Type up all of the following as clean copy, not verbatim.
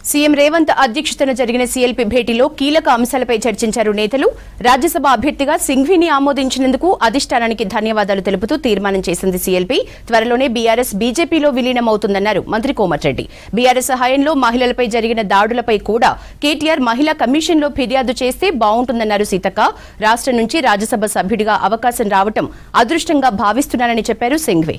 CM Revanth అధ్యక్షతన జరిగిన CLP భేటీలో కీలక అంశాలపై చర్చించారు నేతలు. రాజ్యసభ అభ్యర్థిగా సింఘ్విని ఆమోదించినందుకు అధిష్టానానికి ధన్యవాదాలు తెలుపుతూ తీర్మానం చేసింది సీఎల్పీ. త్వరలోనే బీఆర్ఎస్ బీజేపీలో విలీనమవుతుందన్నారు మంత్రి కోమటిరెడ్డి. బీఆర్ఎస్ హయాంలో మహిళలపై జరిగిన దాడులపై కూడా కేటీఆర్ మహిళా కమిషన్లో ఫిర్యాదు చేస్తే బాగుంటుందన్నారు సీతక్క. రాష్ట్రం నుంచి రాజ్యసభ సభ్యుడిగా అవకాశం రావటం అదృష్టంగా భావిస్తున్నానని చెప్పారు Singhvi.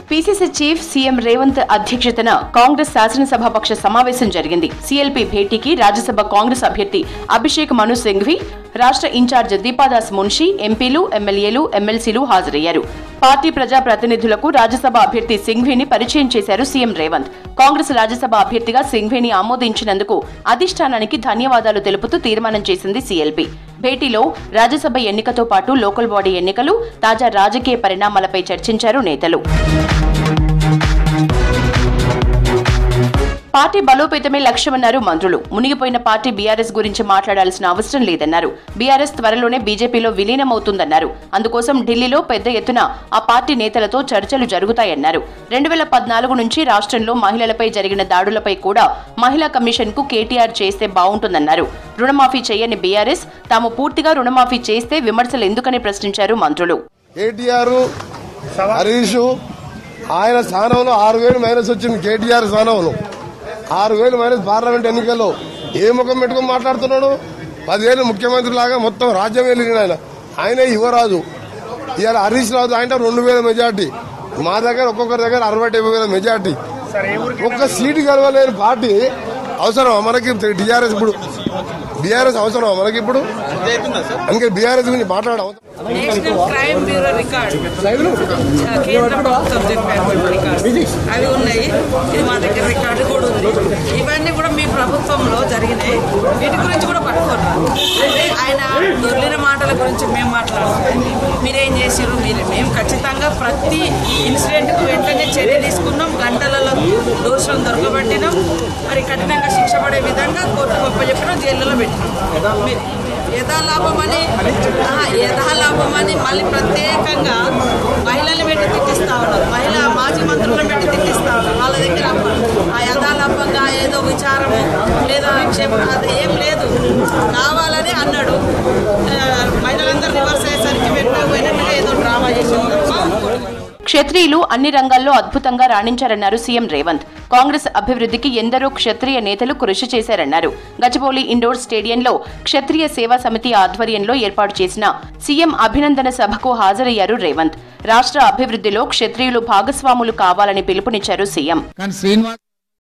PCC chief CM Revanth అధ్యక్షతన కాంగ్రెస్ శాసనసభాపక్ష సమావేశం జరిగింది. సీఎల్పీ భేటీకి రాజ్యసభ కాంగ్రెస్ అభ్యర్థి అభిషేక్ మను సింఘ్వి, రాష్ట్ర ఇన్ఛార్జ్ దీపాదాస్ మున్షి, ఎంపీలు, ఎమ్మెల్యేలు, ఎమ్మెల్సీలు హాజరయ్యారు. పార్టీ ప్రజా ప్రతినిధులకు రాజ్యసభ అభ్యర్థి సింఘ్విని పరిచయం చేశారు సీఎం రేవంత్. కాంగ్రెస్ రాజ్యసభ అభ్యర్థిగా సింఘ్విని ఆమోదించినందుకు అధిష్టానానికి ధన్యవాదాలు తెలుపుతూ తీర్మానం చేసింది సీఎల్పీ. భేటీలో రాజ్యసభ ఎన్నికతో పాటు లోకల్ బాడీ ఎన్నికలు, తాజా రాజకీయ పరిణామాలపై చర్చించారు నేతలు. పార్టీ బలోపేతమే లక్ష్యమన్నారు మంత్రులు. మునిగిపోయిన పార్టీ బీఆర్ఎస్ గురించి మాట్లాడాల్సిన అవసరం లేదన్నారు. బీఆర్ఎస్ త్వరలోనే బీజేపీలో విలీనమవుతుందన్నారు. అందుకోసం ఢిల్లీలో పెద్ద ఎత్తున ఆ పార్టీ నేతలతో చర్చలు జరుగుతాయన్నారు. 2014 నుంచి రాష్ట్రంలో మహిళలపై జరిగిన దాడులపై కూడా మహిళా కమిషన్ కు కేటీఆర్ చేస్తే బాగుంటుందన్నారు. రుణమాఫీ చేయని బీఆర్ఎస్ తాము పూర్తిగా రుణమాఫీ చేస్తే విమర్శలు ఎందుకని ప్రశ్నించారు మంత్రులు. ఆయన స్థానంలో 6,000 మైనస్ వచ్చింది. కేటీఆర్ స్థానంలో 6,000 మైనస్ పార్లమెంట్ ఎన్నికల్లో ఏ ముఖం పెట్టుకుని మాట్లాడుతున్నాడు? 10 ఏళ్ళు ముఖ్యమంత్రి లాగా మొత్తం రాజ్యం వెళ్ళిన ఆయనే యువరాజు. ఇవాళ హరీష్ రావు ఆయన 2,000 మెజార్టీ, మా దగ్గర ఒక్కొక్కరి దగ్గర 60-70,000 మెజార్టీ. ఒక్క సీటు గెలవలేని పార్టీ అవసరమా మనకి? టీఆర్ఎస్ ఇప్పుడు బీఆర్ఎస్ అవసరమా మనకి? ఇప్పుడు అందుకే బీఆర్ఎస్ గురించి మాట్లాడడం నేషనల్ క్రైమ్ బ్యూరో రికార్డ్, కేంద్ర ప్రభుత్వం అవి ఉన్నాయి. ఇది మా దగ్గర రికార్డు కూడా ఉంది. ఇవన్నీ కూడా మీ ప్రభుత్వంలో జరిగినాయి. వీటి గురించి కూడా పట్టుకున్నారు. అంటే ఆయన దొర్లిన మాటల గురించి మేము మాట్లాడుతున్నాం. మీరేం చేసారు? మేము ఖచ్చితంగా ప్రతి ఇన్సిడెంట్కు వెంటనే చర్య తీసుకున్నాం. గంటలలో దోషులను దొరకబట్టినాం. మరి కఠినంగా శిక్ష పడే విధంగా కోర్టు గొప్ప చెప్పినాం, జైల్లో పెట్టినాం. యథాలాభమని మళ్ళీ ప్రత్యేకంగా మహిళలు పెట్టి తిట్టిస్తా ఉన్నారు. మాజీ మంత్రులను పెట్టి తిట్టిస్తా ఉన్నారు. వాళ్ళ దగ్గర ఆ యథాలాభంగా ఏదో విచారము లేదా క్షేమం అది ఏం లేదు, కావాలని అన్నాడు. మహిళలందరూ రివర్స్ అయ్యేసరికి పెట్టకపోయినట్టుగా ఏదో డ్రామా చేసింది. క్షత్రియులు అన్ని రంగాల్లో అద్భుతంగా రాణించారన్నారు సీఎం రేవంత్. కాంగ్రెస్ అభివృద్ధికి ఎందరో క్షత్రియ నేతలు కృషి చేశారన్నారు. గచ్చిబౌలి ఇండోర్ స్టేడియంలో క్షత్రియ సేవా సమితి ఆధ్వర్యంలో ఏర్పాటు చేసిన సీఎం అభినందన సభకు హాజరయ్యారు రేవంత్. రాష్ట్ర అభివృద్ధిలో క్షత్రియులు భాగస్వాములు కావాలని పిలుపునిచ్చారు సీఎం.